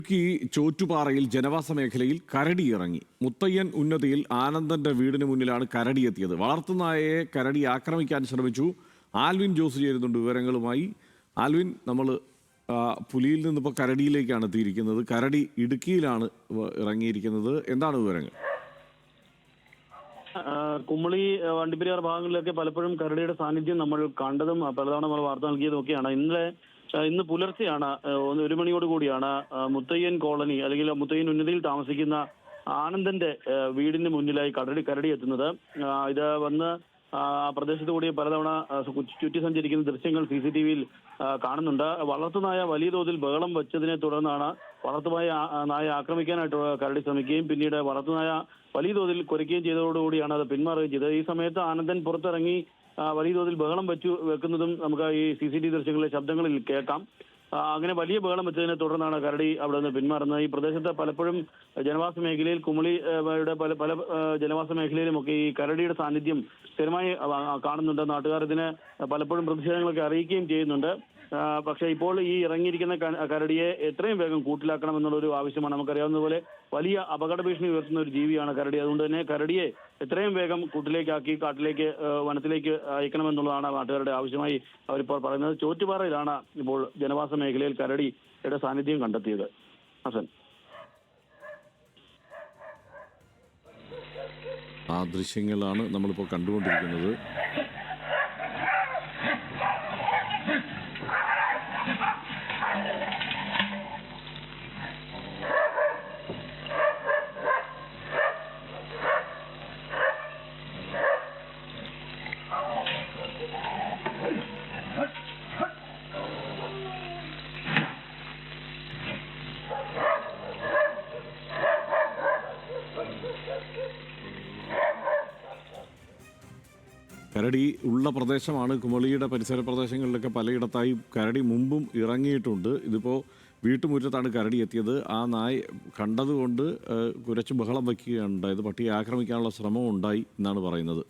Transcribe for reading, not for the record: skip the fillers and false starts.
ഇടുക്കി ചോറ്റുപാറയിൽ ജനവാസ മേഖലയിൽ കരടി ഇറങ്ങി. മുത്തയ്യൻ ഉന്നതിയിൽ ആനന്ദന്റെ വീടിന് മുന്നിലാണ് കരടി എത്തിയത്. വളർത്തുനായയെ കരടി ആക്രമിക്കാൻ ശ്രമിച്ചു. ആൽവിൻ ജോസ് ചേരുന്നുണ്ട് വിവരങ്ങളുമായി. ആൽവിൻ, നമ്മൾ പുലിയിൽ നിന്നിപ്പോൾ കരടിയിലേക്കാണ് എത്തിയിരിക്കുന്നത്. കരടി ഇടുക്കിയിലാണ് ഇറങ്ങിയിരിക്കുന്നത്. എന്താണ് വിവരങ്ങൾ? കുമളി വണ്ടിപ്പെരിയാർ ഭാഗങ്ങളിലൊക്കെ പലപ്പോഴും കരടിയുടെ സാന്നിധ്യം നമ്മൾ കണ്ടതും പലതവണ നമ്മൾ വാർത്ത നൽകിയതൊക്കെയാണ്. ഇന്ന് പുലർച്ചെയാണ് 1 മണിയോട് കൂടിയാണ് മുത്തയ്യൻ കോളനി അല്ലെങ്കിൽ മുത്തയ്യൻ ഉന്നതിയിൽ താമസിക്കുന്ന ആനന്ദന്റെ വീടിന് മുന്നിലായി കരടി എത്തുന്നത്. ഇത് വന്ന് പ്രദേശത്ത് കൂടി പലതവണ ചുറ്റി സഞ്ചരിക്കുന്ന ദൃശ്യങ്ങൾ CCTV-യിൽ കാണുന്നുണ്ട്. വളർത്തുനായ വലിയ തോതിൽ ബഹളം വെച്ചതിനെ തുടർന്നാണ് നായ ആക്രമിക്കാനായിട്ട് കരടി ശ്രമിക്കുകയും പിന്നീട് വളർത്തുനായ വലിയ തോതിൽ കുരയ്ക്കുകയും ചെയ്തതോടുകൂടിയാണ് അത് പിന്മാറുകയും ചെയ്തത്. ഈ സമയത്ത് ആനന്ദൻ പുറത്തിറങ്ങി വലിയ തോതിൽ ബഹളം വെക്കുന്നതും നമുക്ക് ഈ CCTV ദൃശ്യങ്ങളിലെ ശബ്ദങ്ങളിൽ കേൾക്കാം. അങ്ങനെ വലിയ ബഹളം വെച്ചതിനെ തുടർന്നാണ് കരടി അവിടെ നിന്ന് പിന്മാറുന്നത്. ഈ പ്രദേശത്ത് പലപ്പോഴും ജനവാസ മേഖലയിൽ കുമളിയുടെ പല ജനവാസ മേഖലയിലുമൊക്കെ ഈ കരടിയുടെ സാന്നിധ്യം സ്ഥിരമായി കാണുന്നുണ്ട്. നാട്ടുകാർ ഇതിന് പലപ്പോഴും പ്രതിഷേധങ്ങളൊക്കെ അറിയിക്കുകയും ചെയ്യുന്നുണ്ട്. പക്ഷേ ഇപ്പോൾ ഈ ഇറങ്ങിയിരിക്കുന്ന കരടിയെ എത്രയും വേഗം കൂട്ടിലാക്കണം എന്നുള്ളൊരു ആവശ്യമാണ്. നമുക്കറിയാവുന്നതുപോലെ വലിയ അപകട ഭീഷണി ഉയർത്തുന്ന ഒരു ജീവിയാണ് കരടി. അതുകൊണ്ട് തന്നെ കരടിയെ എത്രയും വേഗം കൂട്ടിലേക്കാക്കി കാട്ടിലേക്ക് വനത്തിലേക്ക് അയക്കണമെന്നുള്ളതാണ് നാട്ടുകാരുടെ ആവശ്യമായി അവരിപ്പോൾ പറയുന്നത്. ചോറ്റുപാറയിലാണ് ഇപ്പോൾ ജനവാസ മേഖലയിൽ കരടിയുടെ സാന്നിധ്യം കണ്ടെത്തിയത്. ഹസൻ, ആ ദൃശ്യങ്ങളാണ് നമ്മളിപ്പോൾ കണ്ടുകൊണ്ടിരിക്കുന്നത്. കരടി ഉള്ള പ്രദേശമാണ്. കുമളിയുടെ പരിസര പ്രദേശങ്ങളിലൊക്കെ പലയിടത്തായി കരടി മുമ്പും ഇറങ്ങിയിട്ടുണ്ട്. ഇതിപ്പോൾ വീട്ടുമുറ്റത്താണ് കരടി എത്തിയത്. ആ നായ കണ്ടതുകൊണ്ട് കുരച്ച് ബഹളം വയ്ക്കുകയാണ് ഉണ്ടായത്. പട്ടിയെ ആക്രമിക്കാനുള്ള ശ്രമം ഉണ്ടായി എന്നാണ് പറയുന്നത്.